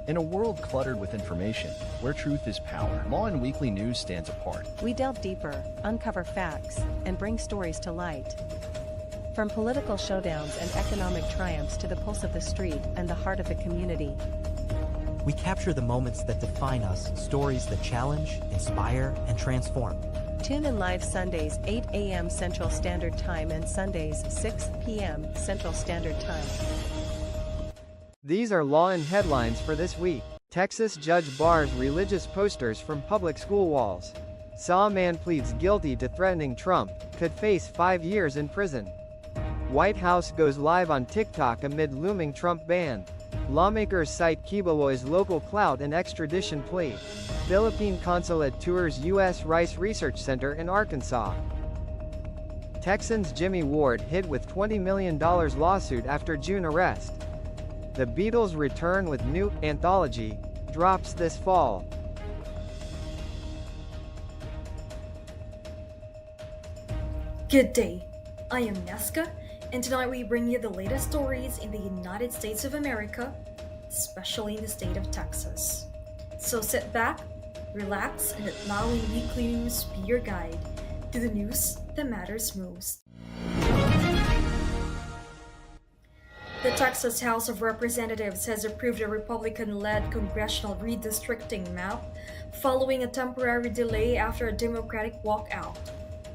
In a world cluttered with information, where truth is power, Lawin Weekly News stands apart. We delve deeper, uncover facts, and bring stories to light. From political showdowns and economic triumphs to the pulse of the street and the heart of the community. We capture the moments that define us, stories that challenge, inspire, and transform. Tune in live Sundays 8 a.m. Central Standard Time and Sundays 6 p.m. Central Standard Time. These are Lawin headlines for this week. Texas judge bars religious posters from public school walls. Saw man pleads guilty to threatening Trump, could face 5 years in prison. White House goes live on TikTok amid looming Trump ban. Lawmakers cite Kibuloy's local clout and extradition plea. Philippine consulate tours U.S. Rice Research Center in Arkansas. Texans Jimmy Ward hit with $20 million lawsuit after June arrest. The Beatles return with new anthology, drops this fall. Good day, I am Neska, and tonight we bring you the latest stories in the United States of America, especially in the state of Texas. So sit back, relax, and let Lawin Weekly News be your guide to the news that matters most. The Texas House of Representatives has approved a Republican-led congressional redistricting map following a temporary delay after a Democratic walkout.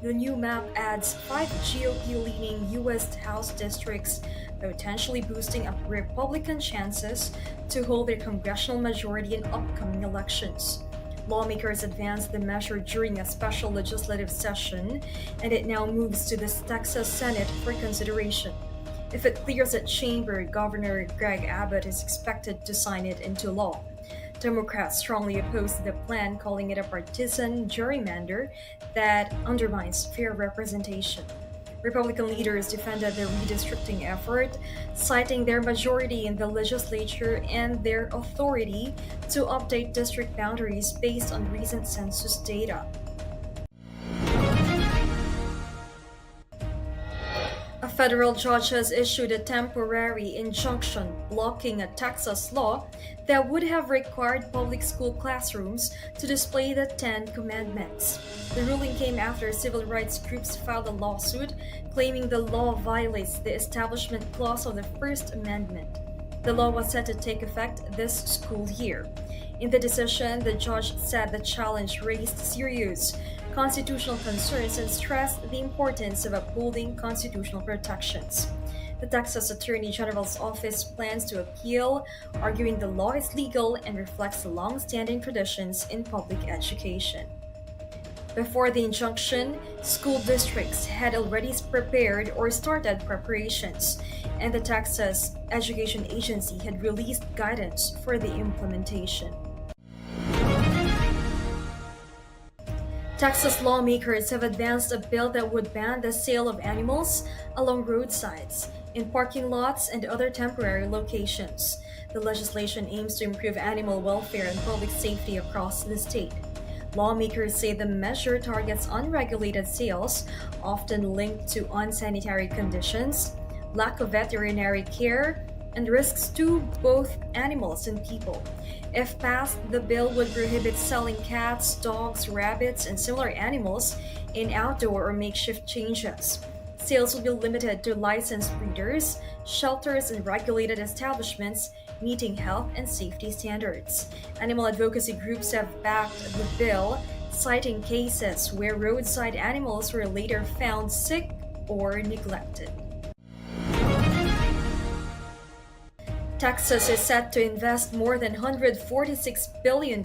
The new map adds 5 GOP-leaning U.S. House districts, potentially boosting up Republican chances to hold their congressional majority in upcoming elections. Lawmakers advanced the measure during a special legislative session, and it now moves to the Texas Senate for consideration. If it clears the chamber, Governor Greg Abbott is expected to sign it into law. Democrats strongly oppose the plan, calling it a partisan gerrymander that undermines fair representation. Republican leaders defended the redistricting effort, citing their majority in the legislature and their authority to update district boundaries based on recent census data. A federal judge has issued a temporary injunction blocking a Texas law that would have required public school classrooms to display the 10 Commandments. The ruling came after civil rights groups filed a lawsuit claiming the law violates the Establishment Clause of the First Amendment. The law was set to take effect this school year. In the decision, the judge said the challenge raised serious constitutional concerns and stressed the importance of upholding constitutional protections. The Texas Attorney General's office plans to appeal, arguing the law is legal and reflects the long-standing traditions in public education. Before the injunction, school districts had already prepared or started preparations, and the Texas Education Agency had released guidance for the implementation. Texas lawmakers have advanced a bill that would ban the sale of animals along roadsides, in parking lots, and other temporary locations. The legislation aims to improve animal welfare and public safety across the state. Lawmakers say the measure targets unregulated sales, often linked to unsanitary conditions, lack of veterinary care, and risks to both animals and people. If passed, the bill would prohibit selling cats, dogs, rabbits, and similar animals in outdoor or makeshift changes. Sales will be limited to licensed breeders, shelters, and regulated establishments meeting health and safety standards. Animal advocacy groups have backed the bill, citing cases where roadside animals were later found sick or neglected. Texas is set to invest more than $146 billion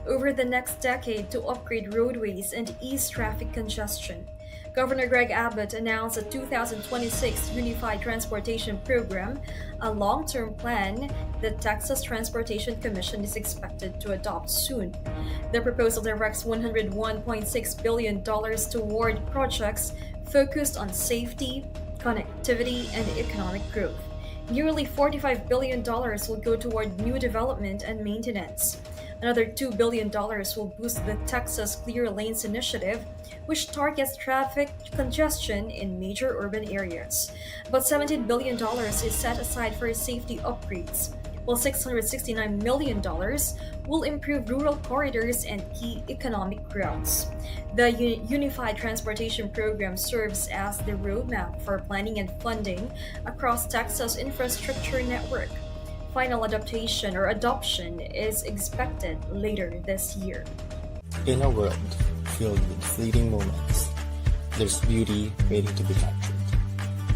over the next decade to upgrade roadways and ease traffic congestion. Governor Greg Abbott announced a 2026 Unified Transportation Program, a long-term plan that Texas Transportation Commission is expected to adopt soon. The proposal directs $101.6 billion toward projects focused on safety, connectivity, and economic growth. Nearly $45 billion will go toward new development and maintenance. Another $2 billion will boost the Texas Clear Lanes initiative, which targets traffic congestion in major urban areas. About $17 billion is set aside for safety upgrades. while $669 million will improve rural corridors and key economic routes. The Unified Transportation Program serves as the roadmap for planning and funding across Texas' infrastructure network. Final adoption is expected later this year. In a world filled with fleeting moments, there's beauty waiting to be captured.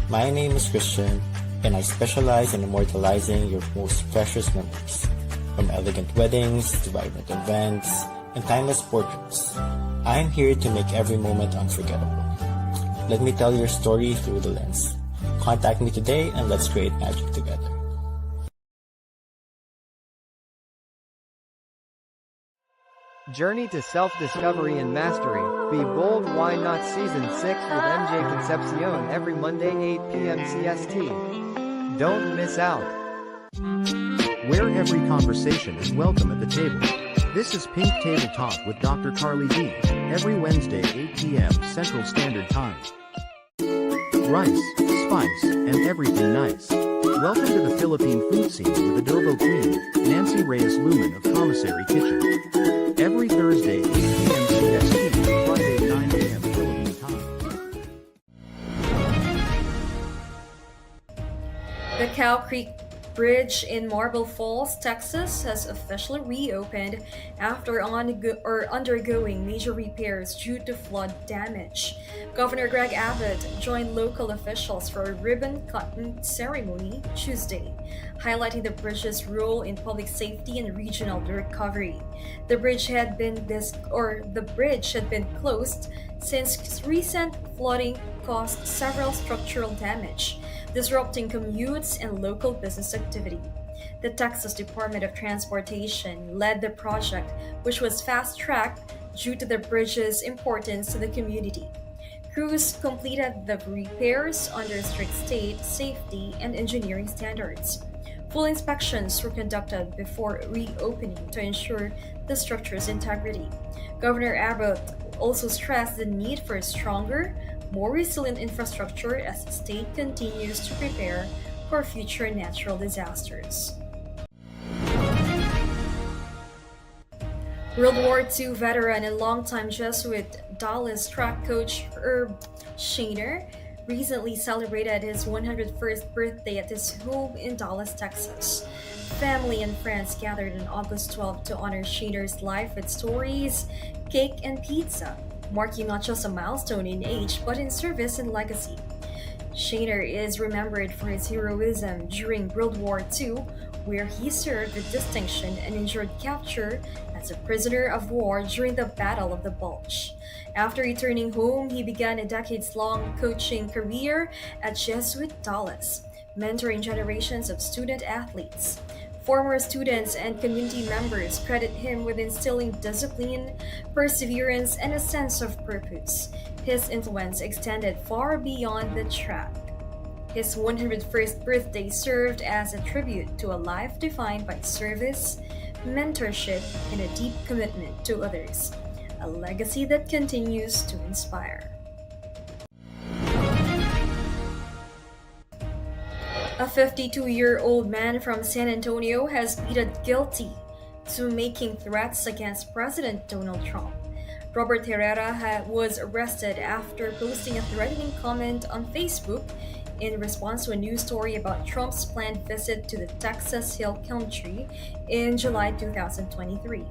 My name is Christian, and I specialize in immortalizing your most precious memories. From elegant weddings to vibrant events and timeless portraits, I'm here to make every moment unforgettable. Let me tell your story through the lens. Contact me today and let's create magic together. Journey to self-discovery and mastery. Be bold, why not? Season 6 with MJ Concepcion every Monday 8 p.m. CST. Don't miss out. Where every conversation is welcome at the table. This is Pink Table Talk with Dr. Carly D. Every Wednesday 8 p.m. Central Standard Time. Rice, spice, and everything nice. Welcome to the Philippine food scene with Adobo Queen, Nancy Reyes Lumen of Commissary Kitchen. Every Thursday 8 p.m. CST, Friday 9 a.m. Philippine time. The Cow Creek Bridge in Marble Falls, Texas has officially reopened after undergoing major repairs due to flood damage. Governor Greg Abbott joined local officials for a ribbon-cutting ceremony Tuesday, highlighting the bridge's role in public safety and regional recovery. The bridge had been closed since recent flooding caused several structural damage, disrupting commutes and local business activity. The Texas Department of Transportation led the project, which was fast-tracked due to the bridge's importance to the community. Crews completed the repairs under strict state safety and engineering standards. Full inspections were conducted before reopening to ensure the structure's integrity. Governor Abbott also stressed the need for a stronger, more resilient infrastructure as the state continues to prepare for future natural disasters. World War II veteran and longtime Jesuit Dallas track coach Herb Shaner recently celebrated his 101st birthday at his home in Dallas, Texas. Family and friends gathered on August 12 to honor Shaner's life with stories, cake, and pizza, marking not just a milestone in age but in service and legacy. Shaner is remembered for his heroism during World War II, where he served with distinction and endured capture as a prisoner of war during the Battle of the Bulge. After returning home, he began a decades-long coaching career at Jesuit Dallas, mentoring generations of student athletes. Former students and community members credit him with instilling discipline, perseverance, and a sense of purpose. His influence extended far beyond the track. His 101st birthday served as a tribute to a life defined by service, mentorship, and a deep commitment to others, a legacy that continues to inspire. A 52-year-old man from San Antonio has pleaded guilty to making threats against President Donald Trump. Robert Herrera was arrested after posting a threatening comment on Facebook in response to a news story about Trump's planned visit to the Texas Hill Country in July 2023.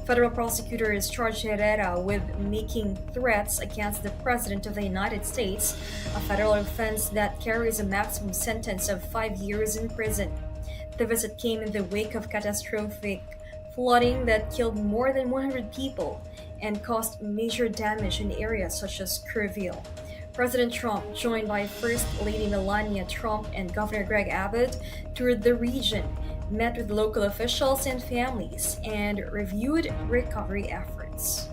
Federal prosecutors charged Herrera with making threats against the President of the United States, a federal offense that carries a maximum sentence of 5 years in prison. The visit came in the wake of catastrophic flooding that killed more than 100 people and caused major damage in areas such as Kerrville. President Trump, joined by First Lady Melania Trump and Governor Greg Abbott, toured the region, met with local officials and families, and reviewed recovery efforts.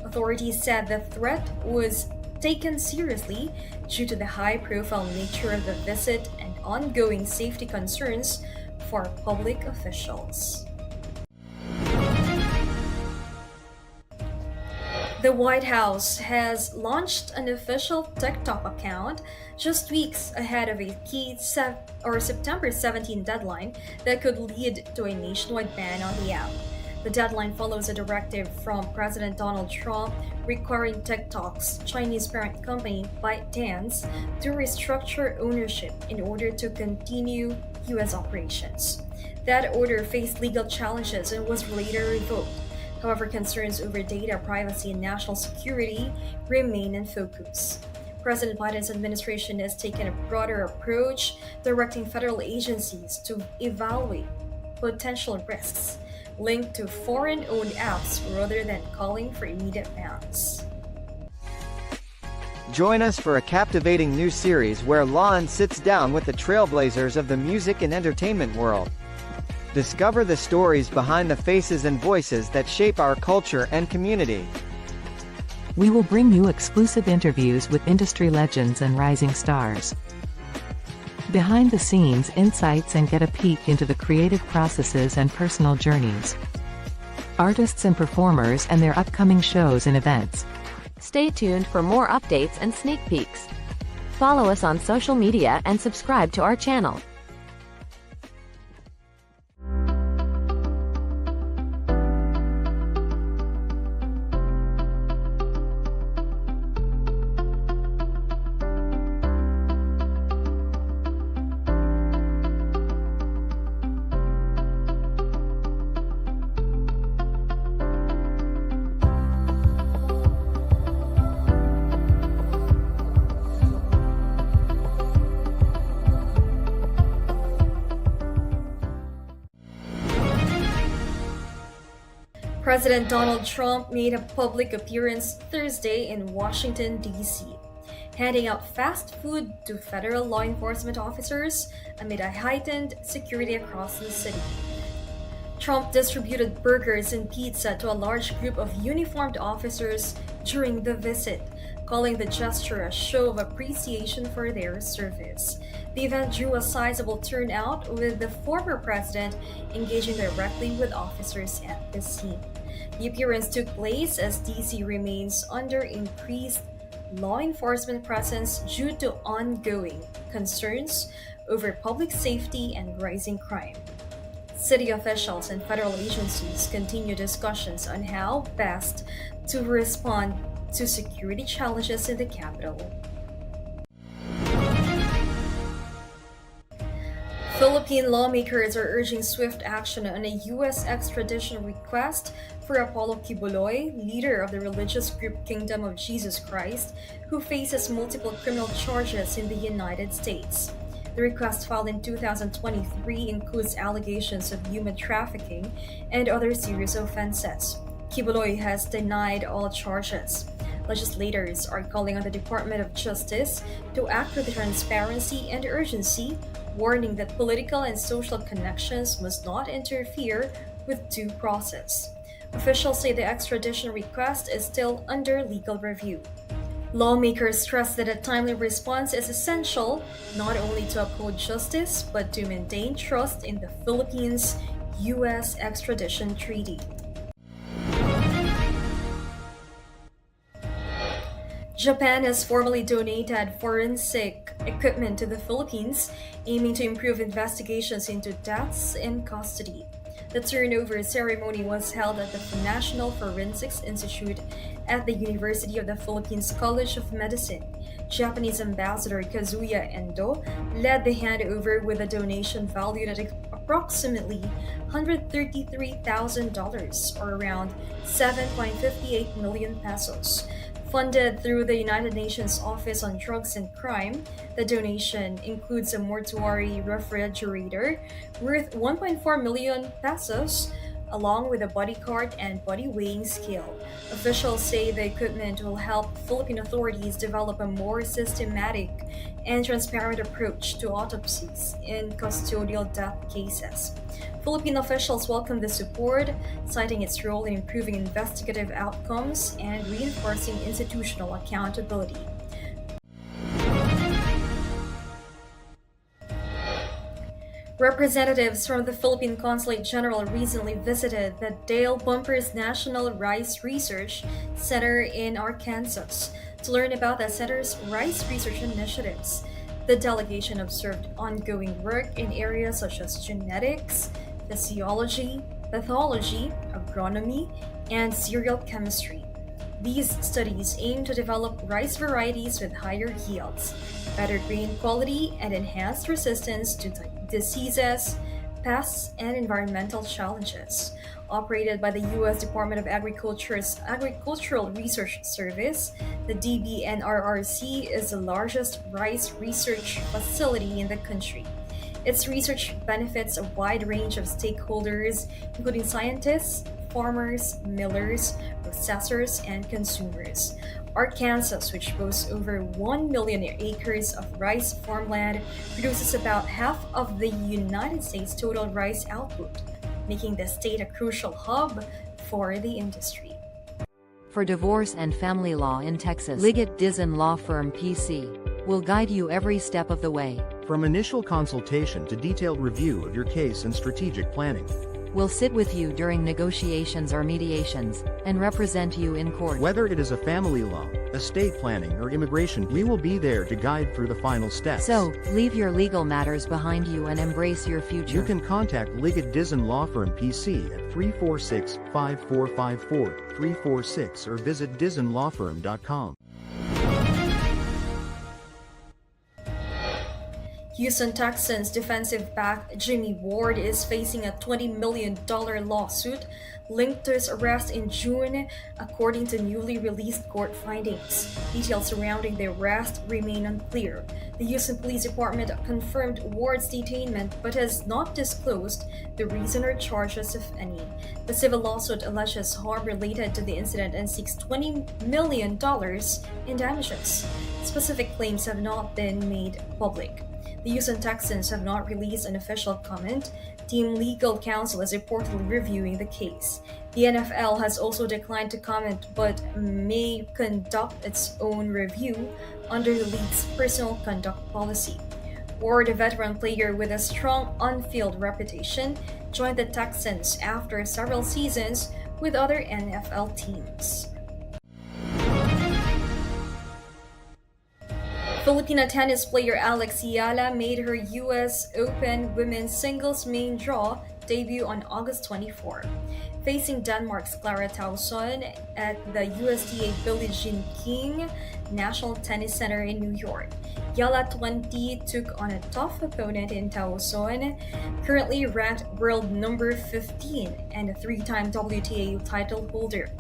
Authorities said the threat was taken seriously due to the high-profile nature of the visit and ongoing safety concerns for public officials. The White House has launched an official TikTok account just weeks ahead of a key September 17 deadline that could lead to a nationwide ban on the app. The deadline follows a directive from President Donald Trump requiring TikTok's Chinese parent company ByteDance to restructure ownership in order to continue U.S. operations. That order faced legal challenges and was later revoked. However, concerns over data privacy and national security remain in focus. President Biden's administration has taken a broader approach, directing federal agencies to evaluate potential risks linked to foreign-owned apps rather than calling for immediate bans. Join us for a captivating new series where Lawin sits down with the trailblazers of the music and entertainment world. Discover the stories behind the faces and voices that shape our culture and community. We will bring you exclusive interviews with industry legends and rising stars. Behind the scenes insights and get a peek into the creative processes and personal journeys. Artists and performers and their upcoming shows and events. Stay tuned for more updates and sneak peeks. Follow us on social media and subscribe to our channel. President Donald Trump made a public appearance Thursday in Washington, D.C., handing out fast food to federal law enforcement officers amid a heightened security across the city. Trump distributed burgers and pizza to a large group of uniformed officers during the visit, calling the gesture a show of appreciation for their service. The event drew a sizable turnout, with the former president engaging directly with officers at the scene. The appearance took place as DC remains under increased law enforcement presence due to ongoing concerns over public safety and rising crime. City officials and federal agencies continue discussions on how best to respond to security challenges in the capital. Philippine lawmakers are urging swift action on a U.S. extradition request for Apollo Kibuloy, leader of the religious group Kingdom of Jesus Christ, who faces multiple criminal charges in the United States. The request, filed in 2023, includes allegations of human trafficking and other serious offenses. Kibuloy has denied all charges. Legislators are calling on the Department of Justice to act with transparency and urgency, warning that political and social connections must not interfere with due process. Officials say the extradition request is still under legal review. Lawmakers stress that a timely response is essential, not only to uphold justice, but to maintain trust in the Philippines' U.S. extradition treaty. Japan has formally donated forensic equipment to the Philippines, aiming to improve investigations into deaths in custody. The turnover ceremony was held at the National Forensics Institute at the University of the Philippines College of Medicine. Japanese Ambassador Kazuya Endo led the handover with a donation valued at approximately $133,000, or around 7.58 million pesos. Funded through the United Nations Office on Drugs and Crime, the donation includes a mortuary refrigerator worth 1.4 million pesos, along with a body cart and body weighing scale. Officials say the equipment will help Philippine authorities develop a more systematic and transparent approach to autopsies in custodial death cases. Philippine officials welcome the support, citing its role in improving investigative outcomes and reinforcing institutional accountability. Representatives from the Philippine Consulate General recently visited the Dale Bumpers National Rice Research Center in Arkansas to learn about the center's rice research initiatives. The delegation observed ongoing work in areas such as genetics, physiology, pathology, agronomy, and cereal chemistry. These studies aim to develop rice varieties with higher yields, better grain quality, and enhanced resistance to diseases, pests, and environmental challenges. Operated by the U.S. Department of Agriculture's Agricultural Research Service, the DBNRRC is the largest rice research facility in the country. Its research benefits a wide range of stakeholders, including scientists, farmers, millers, processors, and consumers. Arkansas, which boasts over 1 million acres of rice farmland, produces about half of the United States' total rice output, making the state a crucial hub for the industry. For divorce and family law in Texas, Liggett Dizon Law Firm PC will guide you every step of the way. From initial consultation to detailed review of your case and strategic planning, We'll sit with you during negotiations or mediations, and represent you in court. whether it is a family law, estate planning, or immigration, we will be there to guide through the final steps. So, leave your legal matters behind you and embrace your future. You can contact Liggett Dizon Law Firm PC at 346-5454-346 or visit DizonLawFirm.com. Houston Texans defensive back Jimmy Ward is facing a $20 million lawsuit linked to his arrest in June, according to newly released court findings. Details surrounding the arrest remain unclear. The Houston Police Department confirmed Ward's detainment but has not disclosed the reason or charges, if any. The civil lawsuit alleges harm related to the incident and seeks $20 million in damages. Specific claims have not been made public. The Houston Texans have not released an official comment. Team legal counsel is reportedly reviewing the case. The NFL has also declined to comment but may conduct its own review under the league's personal conduct policy. Ward, a veteran player with a strong on-field reputation, joined the Texans after several seasons with other NFL teams. Filipina tennis player Alex Yala made her US Open women's singles main draw debut on August 24, facing Denmark's Clara Tauson at the USTA Billie Jean King National Tennis Center in New York. Yala 20 took on a tough opponent in Tauson, currently ranked world number 15 and a three-time WTA title holder.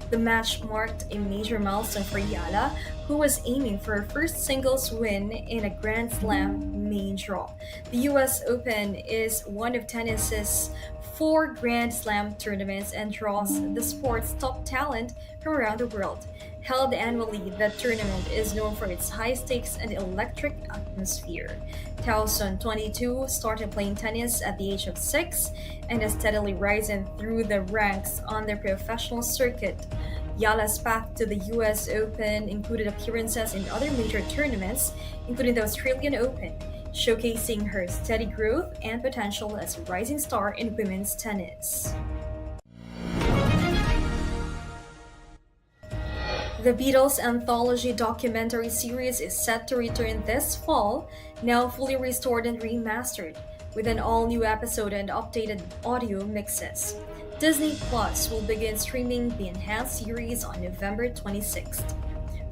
The match marked a major milestone for Yala, who was aiming for her first singles win in a Grand Slam main draw. The US Open is one of tennis's 4 Grand Slam tournaments and draws the sport's top talent from around the world. Held annually, the tournament is known for its high stakes and electric atmosphere. Tauson, 22, started playing tennis at the age of 6 and has steadily risen through the ranks on the professional circuit. Yala's path to the US Open included appearances in other major tournaments, including the Australian Open, showcasing her steady growth and potential as a rising star in women's tennis. The Beatles anthology documentary series is set to return this fall, now fully restored and remastered, with an all-new episode and updated audio mixes. Disney Plus will begin streaming the enhanced series on November 26th.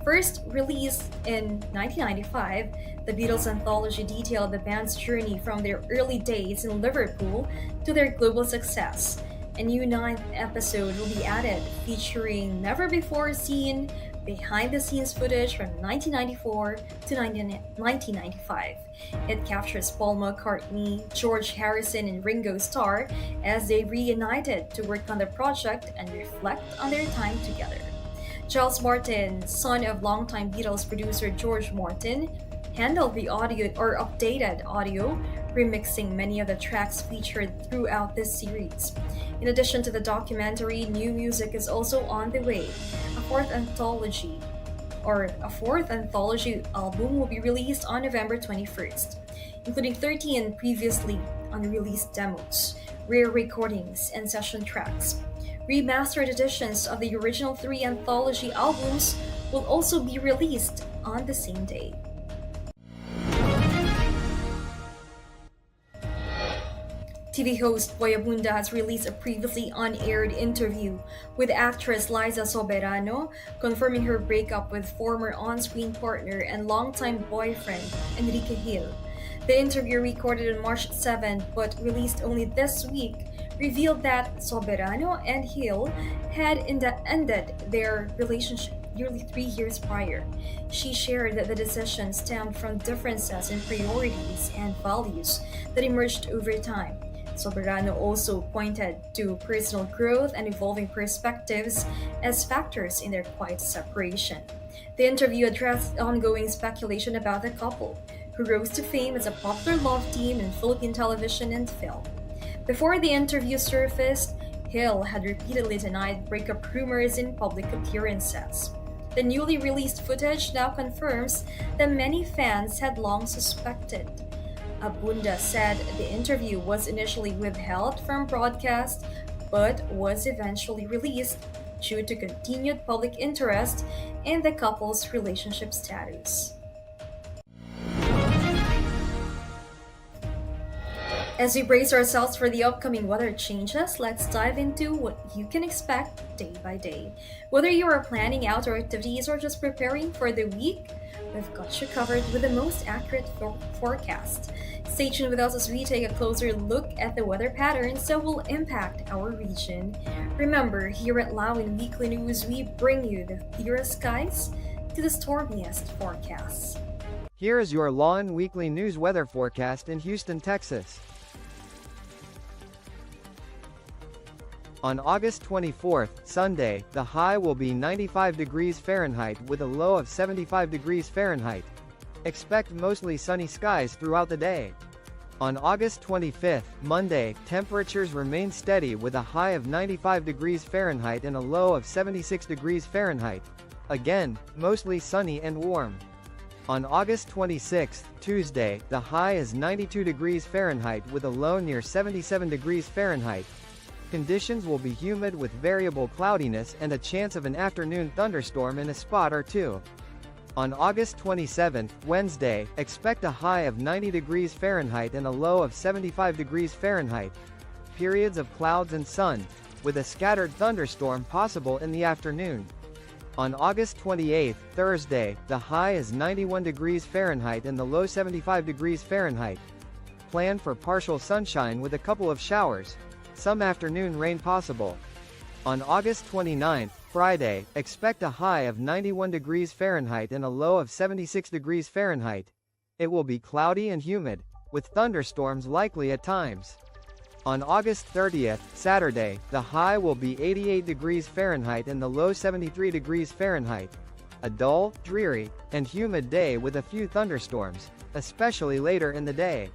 First released in 1995, the Beatles anthology detailed the band's journey from their early days in Liverpool to their global success. A new 9th episode will be added, featuring never-before-seen behind-the-scenes footage from 1994 to 1995. It captures Paul McCartney, George Harrison, and Ringo Starr as they reunited to work on the project and reflect on their time together. Giles Martin, son of longtime Beatles producer George Martin, handled the audio or updated audio, remixing many of the tracks featured throughout this series. In addition to the documentary, new music is also on the way. A fourth anthology album will be released on November 21st, including 13 previously unreleased demos, rare recordings, and session tracks. Remastered editions of the original 3 anthology albums will also be released on the same day. TV host Boy Abunda has released a previously unaired interview with actress Liza Soberano, confirming her breakup with former on-screen partner and longtime boyfriend Enrique Gil. The interview, recorded on March 7 but released only this week, revealed that Soberano and Gil had ended their relationship nearly 3 years prior. She shared that the decision stemmed from differences in priorities and values that emerged over time. Soberano also pointed to personal growth and evolving perspectives as factors in their quiet separation. The interview addressed ongoing speculation about the couple, who rose to fame as a popular love team in Philippine television and film. Before the interview surfaced, Gil had repeatedly denied breakup rumors in public appearances. The newly released footage now confirms that many fans had long suspected. Abunda said the interview was initially withheld from broadcast but was eventually released due to continued public interest in the couple's relationship status. As we brace ourselves for the upcoming weather changes, let's dive into what you can expect day by day. Whether you are planning outdoor activities or just preparing for the week, we've got you covered with the most accurate forecast. Stay tuned with us as we take a closer look at the weather patterns that will impact our region. Remember, here at Lawin Weekly News, we bring you the clearest skies to the stormiest forecasts. Here is your Lawin Weekly News weather forecast in Houston, Texas. On August 24th, Sunday, the high will be 95 degrees Fahrenheit with a low of 75 degrees Fahrenheit. Expect mostly sunny skies throughout the day. On August 25th, Monday, temperatures remain steady with a high of 95 degrees Fahrenheit and a low of 76 degrees Fahrenheit. Again, mostly sunny and warm. On August 26th, Tuesday, the high is 92 degrees Fahrenheit with a low near 77 degrees Fahrenheit. Conditions will be humid with variable cloudiness and a chance of an afternoon thunderstorm in a spot or two. On August 27th, Wednesday, expect a high of 90 degrees Fahrenheit and a low of 75 degrees Fahrenheit. Periods of clouds and sun, with a scattered thunderstorm possible in the afternoon. On August 28th, Thursday, the high is 91 degrees Fahrenheit and the low 75 degrees Fahrenheit. Plan for partial sunshine with a couple of showers. Some afternoon rain possible. On August 29th, Friday, expect a high of 91 degrees Fahrenheit and a low of 76 degrees Fahrenheit. It will be cloudy and humid, with thunderstorms likely at times. On August 30th, Saturday, the high will be 88 degrees Fahrenheit and the low 73 degrees Fahrenheit. A dull, dreary, and humid day with a few thunderstorms, especially later in the day.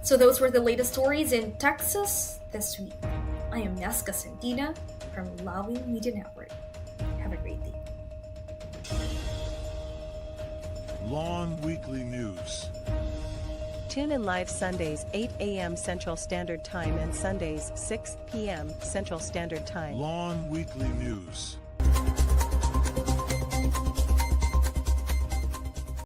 So those were the latest stories in Texas this week. I am Nesca Santina from Lawin Media Network. Have a great day. Lawin Weekly News. Tune in live Sundays 8 a.m. Central Standard Time and Sundays 6 p.m. Central Standard Time. Lawin Weekly News.